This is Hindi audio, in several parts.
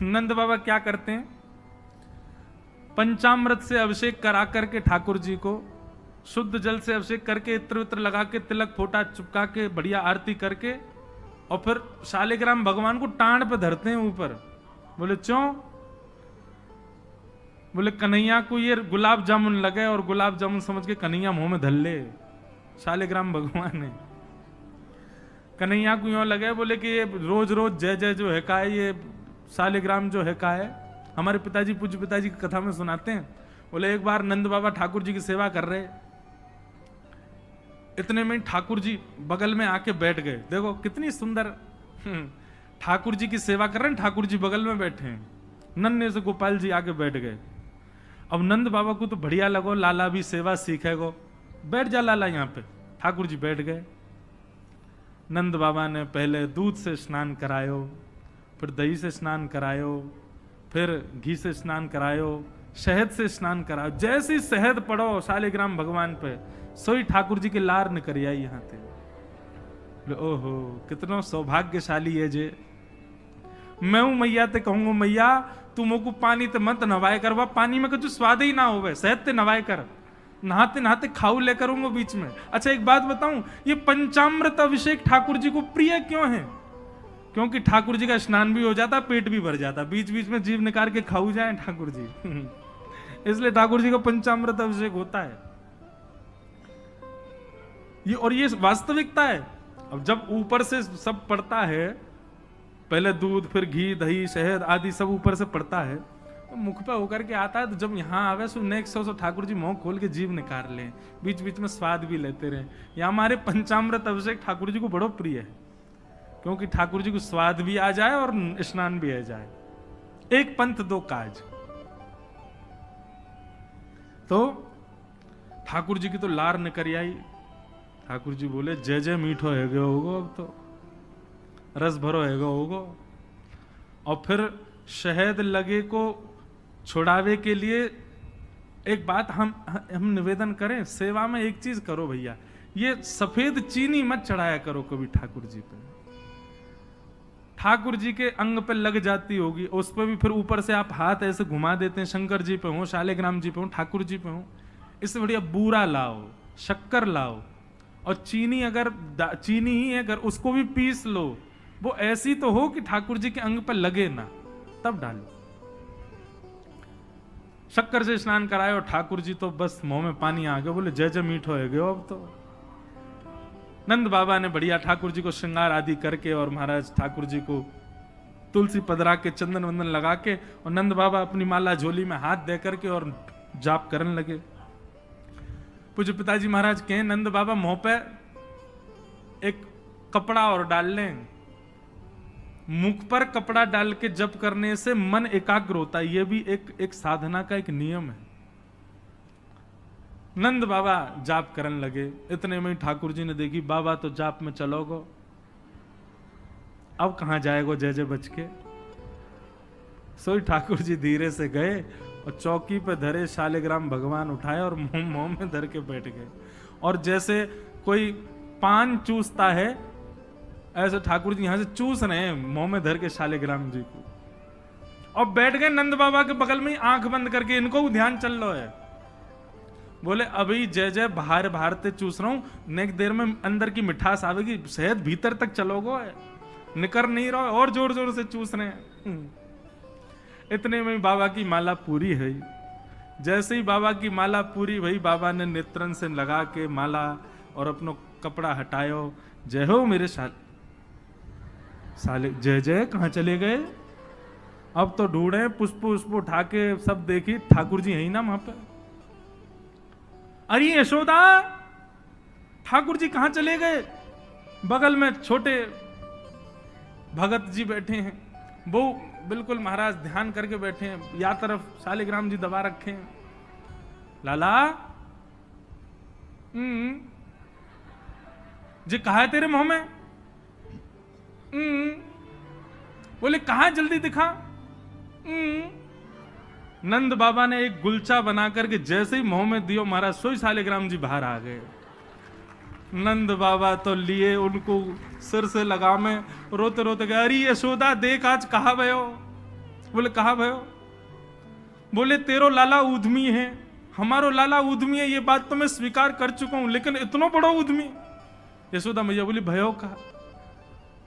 नंद बाबा क्या करते हैं, पंचामृत से अभिषेक करा करके ठाकुर जी को शुद्ध जल से अभिषेक करके इत्र वित्र लगा के तिलक फोटा चुपका के बढ़िया आरती करके और फिर शालिग्राम भगवान को टांड पे धरते हैं ऊपर। बोले क्यों? बोले कन्हैया को ये गुलाब जामुन लगे और गुलाब जामुन समझ के कन्हैया मुंह में धर ले। शालिग्राम भगवान ने कन्हैया को यूं लगे, बोले कि ये रोज रोज जय जय जो है का है, ये शालिग्राम जो है का है। हमारे पिताजी पूज्य पिताजी की कथा में सुनाते हैं, बोले एक बार नंद बाबा ठाकुर जी की सेवा कर रहे, इतने में ठाकुर जी बगल में आके बैठ गए। देखो कितनी सुंदर, ठाकुर जी की सेवा कर रहे हैं, ठाकुर जी बगल में बैठे हैं, नन्हे से गोपाल जी आके बैठ गए। अब नंद बाबा को तो बढ़िया लगो, लाला भी सेवा सीखेगो, बैठ जा लाला यहाँ पे। ठाकुर जी बैठ गए। नंद बाबा ने पहले दूध से स्नान करायो, फिर दही से स्नान करायो, फिर घी से स्नान करायो, शहद से स्नान कराओ। जैसे ही शहद पड़ो शालिग्राम भगवान पे, सोई ठाकुर जी के लार निकल आई यहाँ थे। ओहो कितना सौभाग्यशाली है जे। मैं हूं मैया ते कहूंगा, मैया तू मोको पानी ते मत नवाए करवा, पानी में कुछ स्वाद ही ना होवे, शहद ते नवाए कर, नहाते नहाते खाऊ ले करूंगा बीच में। अच्छा एक बात बताऊं, ये पंचामृत अभिषेक ठाकुर जी को प्रिय क्यों है? क्योंकि ठाकुर जी का स्नान भी हो जाता, पेट भी भर जाता, बीच बीच में जीव निकाल के खाऊ जाए ठाकुर जी। इसलिए ठाकुर जी का पंचामृत अभिषेक होता है ये, और ये वास्तविकता है। अब जब ऊपर से सब पड़ता है, पहले दूध फिर घी दही शहद आदि सब ऊपर से पड़ता है, तो मुख पे होकर के आता है, तो जब यहाँ आवे so next so Thakur ji मुंह खोल के जीव निकाल ले, बीच बीच में स्वाद भी लेते रहे। या हमारे पंचामृत अभिषेक ठाकुर जी को बड़ो प्रिय है, क्योंकि ठाकुर जी को स्वाद भी आ जाए और स्नान भी आ जाए। एक पंथ दो काज। तो ठाकुर जी की तो लार निकल आई। ठाकुर जी बोले जय जय मीठो है गयो होगो, अब तो रस भरो है गयो होगो। और फिर शहद लगे को छुड़ावे के लिए एक बात हम निवेदन करें, सेवा में एक चीज करो भैया, ये सफेद चीनी मत चढ़ाया करो कभी ठाकुर जी पे। ठाकुर जी के अंग पे लग जाती होगी, उस पर भी फिर ऊपर से आप हाथ ऐसे घुमा देते हैं, शंकर जी पे हो, शालिग्राम जी पे हो, ठाकुर जी पे हो। इससे बढ़िया बूरा लाओ, शक्कर लाओ, और चीनी अगर चीनी ही अगर उसको भी पीस लो, वो ऐसी तो हो कि ठाकुर जी के अंग पर लगे ना, तब डालो। शक्कर से स्नान कराए और ठाकुर जी तो बस मुंह में पानी आ गया, बोले जय जय मीठो है गयो अब तो। नंद बाबा ने बढ़िया ठाकुर जी को श्रृंगार आदि करके और महाराज ठाकुर जी को तुलसी पधरा के चंदन वंदन लगा के, और नंद बाबा अपनी माला झोली में हाथ दे करके और जाप करने लगे। पूज्य पिताजी महाराज कहें नंद बाबा मुंह पे एक कपड़ा और डाल लें, मुख पर कपड़ा डाल के जप करने से मन एकाग्र होता है, यह भी एक साधना का एक नियम है। नंद बाबा जाप करने लगे। इतने में ठाकुर जी ने देखी बाबा तो जाप में चलोगो, अब कहां जाएगो जय जय बच के। सोई ठाकुर जी धीरे से गए और चौकी पे धरे शालिग्राम भगवान उठाए और मुंह में धर के बैठ गए। और जैसे कोई पान चूसता है, ऐसे ठाकुर जी यहां से चूस रहे हैं मुंह में धर के शालिग्राम जी को, और बैठ गए नंद बाबा के बगल में, आंख बंद करके। इनको ध्यान चल रहा है, बोले अभी जय जय बाहर बाहर ते चूस रहा हूं, नेक्स्ट देर में अंदर की मिठास आवेगी, शहद भीतर तक चलोगो, निकर नहीं रहो, और जोर जोर से चूस रहे हैं। इतने में बाबा की माला पूरी है। जैसे ही बाबा की माला पूरी भई, बाबा ने नेत्रन से लगा के माला और अपनो कपड़ा हटायो। जय हो मेरे साले जय जय कहां चले गए? अब तो ढूंढे, पुष्प पुष्प उठा के सब देखी, ठाकुर जी है ही ना वहां पे। अरे यशोदा, ठाकुर जी कहां चले गए? बगल में छोटे भगत जी बैठे हैं, वो बिल्कुल महाराज ध्यान करके बैठे हैं, या तरफ शालिग्राम जी दबा रखे हैं। लाला जी कहा है तेरे मुंह में? बोले कहा जल्दी दिखा। नंद बाबा ने एक गुलचा बना करके जैसे ही मुंह में दियो, महाराज सोई शालिग्राम जी बाहर आ गए। नंद बाबा तो लिए उनको सिर से लगा में, रोते रोते गए, अरे यशोदा देख आज कहा भयो। बोले कहा भयो? बोले तेरो लाला उद्यमी है, हमारो लाला उद्यमी है, ये बात तो मैं स्वीकार कर चुका हूं, लेकिन इतना बड़ा उद्यमी? यशोदा मैया बोली भयो कहा?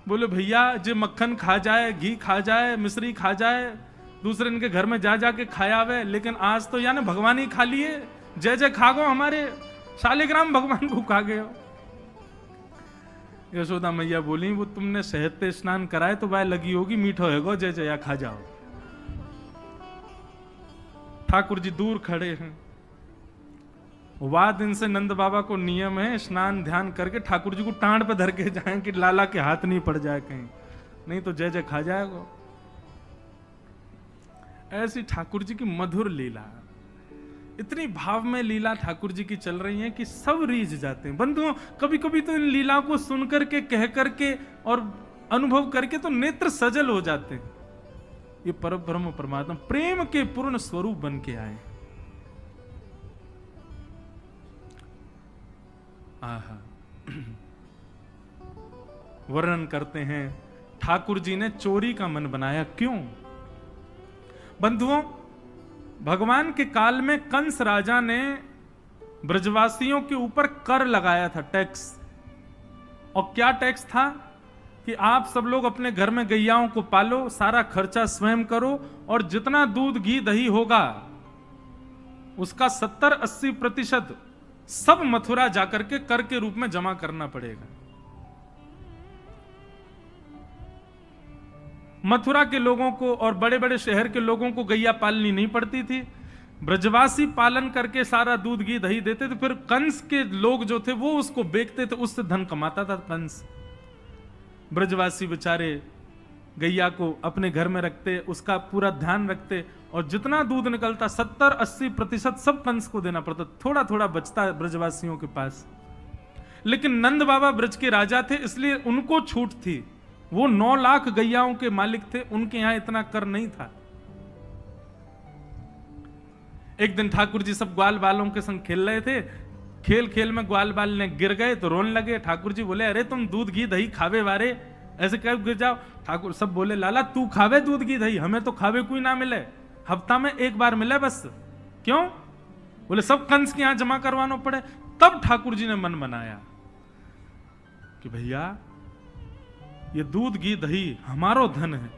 बोले भैया जे मक्खन खा जाए, घी खा जाए, मिश्री खा जाए, दूसरे इनके घर में जा जाके खाया वे, लेकिन आज तो यानी भगवान ही खा लिए, जय जय खा गो, हमारे शालिग्राम भगवान को खा गए हो। यशोदा मैया बोली वो तुमने शहद पे स्नान कराए तो वह लगी होगी, मीठो है गो, जय जया खा जाओ। ठाकुर जी दूर खड़े हैं। वाद दिन से नंद बाबा को नियम है स्नान ध्यान करके ठाकुर जी को टांड पे धर के जाएं कि लाला के हाथ नहीं पड़ जाए कहीं, नहीं तो जय जय खा जाएगा। ऐसी ठाकुर जी की मधुर लीला, इतनी भाव में लीला ठाकुर जी की चल रही है कि सब रीझ जाते हैं। बंधुओं कभी कभी तो इन लीलाओं को सुन करके, कह करके और अनुभव करके तो नेत्र सजल हो जाते हैं। ये परब्रह्म परमात्मा प्रेम के पूर्ण स्वरूप बन के आए। आहा वर्णन करते हैं ठाकुर जी ने चोरी का मन बनाया। क्यों? बंधुओं भगवान के काल में कंस राजा ने ब्रजवासियों के ऊपर कर लगाया था, टैक्स। और क्या टैक्स था कि आप सब लोग अपने घर में गैयाओं को पालो, सारा खर्चा स्वयं करो, और जितना दूध घी दही होगा उसका 70-80% सब मथुरा जाकर के कर के रूप में जमा करना पड़ेगा। मथुरा के लोगों को और बड़े बड़े शहर के लोगों को गैया पालनी नहीं पड़ती थी, ब्रजवासी पालन करके सारा दूध घी दही देते थे। फिर कंस के लोग जो थे वो उसको बेचते थे, उससे धन कमाता था कंस। ब्रजवासी बेचारे गैया को अपने घर में रखते, उसका पूरा ध्यान रखते, और जितना दूध निकलता 70-80% सब कंस को देना पड़ता, थोड़ा थोड़ा बचता ब्रजवासियों के पास। लेकिन नंद बाबा ब्रज के राजा थे, इसलिए उनको छूट थी। वो 9 लाख गैयाओं के मालिक थे, उनके यहां इतना कर नहीं था। एक दिन ठाकुर जी सब ग्वाल बालों के संग खेल रहे थे, खेल खेल में ग्वाल बाल ने गिर गए तो रोने लगे। ठाकुर जी बोले अरे तुम दूध घी दही खावे वारे, ऐसे कब गिर जाओ? ठाकुर सब बोले लाला तू खावे दूध घी दही, हमें तो खावे कोई ना मिले, हफ्ता में एक बार मिले बस। क्यों? बोले सब कंस के यहां जमा करवाना पड़े। तब ठाकुर जी ने मन बनाया कि भैया ये दूध घी दही हमारो धन है,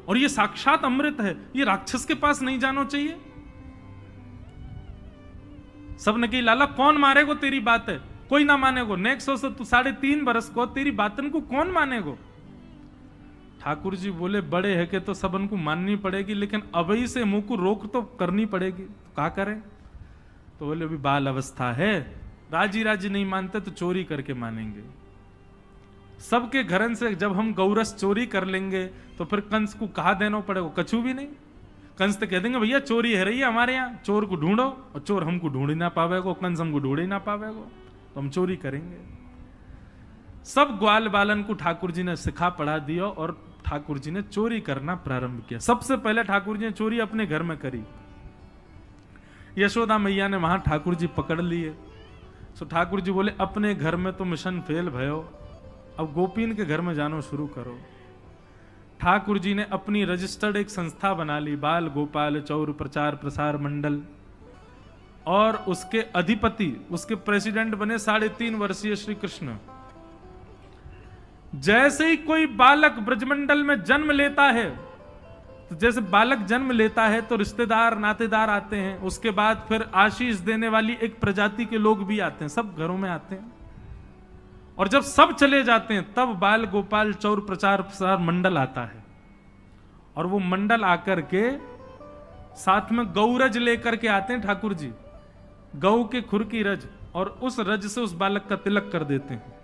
और ये साक्षात अमृत है, ये राक्षस के पास नहीं जाना चाहिए। सबने कही लाला कौन मारेगो तेरी बात है, कोई ना मानेगो, नेक्स्ट हो तू 3.5 बरस को तेरी बातन को कौन मानेगो? ठाकुर जी बोले बड़े है कि तो सबन को माननी पड़ेगी, लेकिन अभी से मुंह को रोक तो करनी पड़ेगी, तो क्या करें? तो बोले अभी बाल अवस्था है, राजी राजी नहीं मानते तो चोरी करके मानेंगे। सबके घरन से जब हम गौरस चोरी कर लेंगे तो फिर कंस को कहा देना पड़ेगा, कछु भी नहीं। कंस तो कह देंगे भैया चोरी है रही है हमारे यहाँ, चोर को ढूंढो, और चोर हमको ढूंढ ही ना पावेगो, कंस हमको ढूंढ ही ना पावेगो, तो हम चोरी करेंगे। सब ग्वाल बालन को ठाकुर जी ने सिखा पढ़ा दिया और ठाकुर जी ने चोरी करना प्रारंभ किया। सबसे पहले ठाकुर जी ने चोरी अपने घर में करी। यशोदा मैया ने वहां ठाकुर जी पकड़ लिए। सो ठाकुर जी बोले अपने घर में तो मिशन फेल भयो, अब गोपीन के घर में जानो शुरू करो। ठाकुर जी ने अपनी रजिस्टर्ड एक संस्था बना ली, बाल गोपाल चौर प्रचार प्रसार मंडल, और उसके अधिपति, उसके प्रेसिडेंट बने 3.5 वर्षीय श्री कृष्ण। जैसे ही कोई बालक ब्रजमंडल में जन्म लेता है, तो जैसे बालक जन्म लेता है तो रिश्तेदार नातेदार आते हैं, उसके बाद फिर आशीष देने वाली एक प्रजाति के लोग भी आते हैं, सब घरों में आते हैं। और जब सब चले जाते हैं तब बाल गोपाल चौर प्रचार प्रसार मंडल आता है, और वो मंडल आकर के साथ में गौरज लेकर के आते हैं ठाकुर जी, गौ के खुर की रज, और उस रज से उस बालक का तिलक कर देते हैं।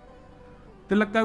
तिलक का